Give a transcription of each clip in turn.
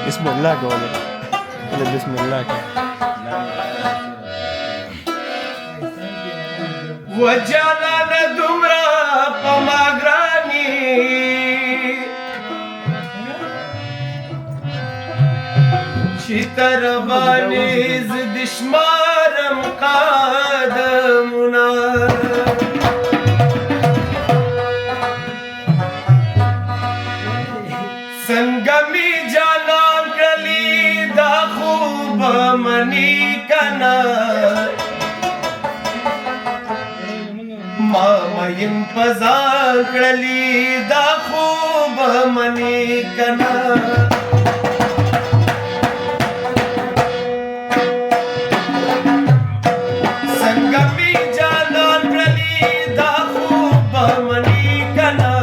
بسم الله قولي بسم الله وجانا ندمرا پماگرانی چیتر بانی زدشمارم قادمنا संगमी जानान कली दा खूब मनी कना मामयम पजार कली दा खूब मनी कना संगमी जानान कली दा खूब मनी कना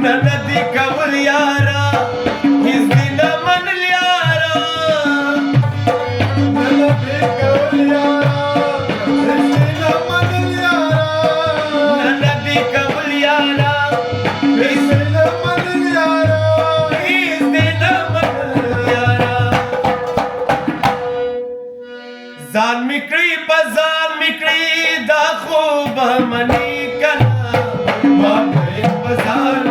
नदी कबूल यारा इस दिन मन लियारा नदी कबूल यारा इस दिन मन लियारा नदी कबूल यारा इस दिन मन लियारा इस दिन मन लियारा जान मिकड़ी बजान मिकड़ी दा खूब मनी कना बाबे बजार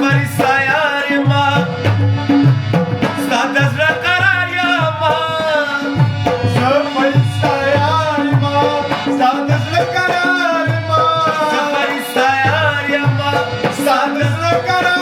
فرشتہ یار ما ستا د زړه قرار یما زه فرشتہ یار ما ستا د زړه قرار ما زه فرشتہ یار یما ستا د زړه قرار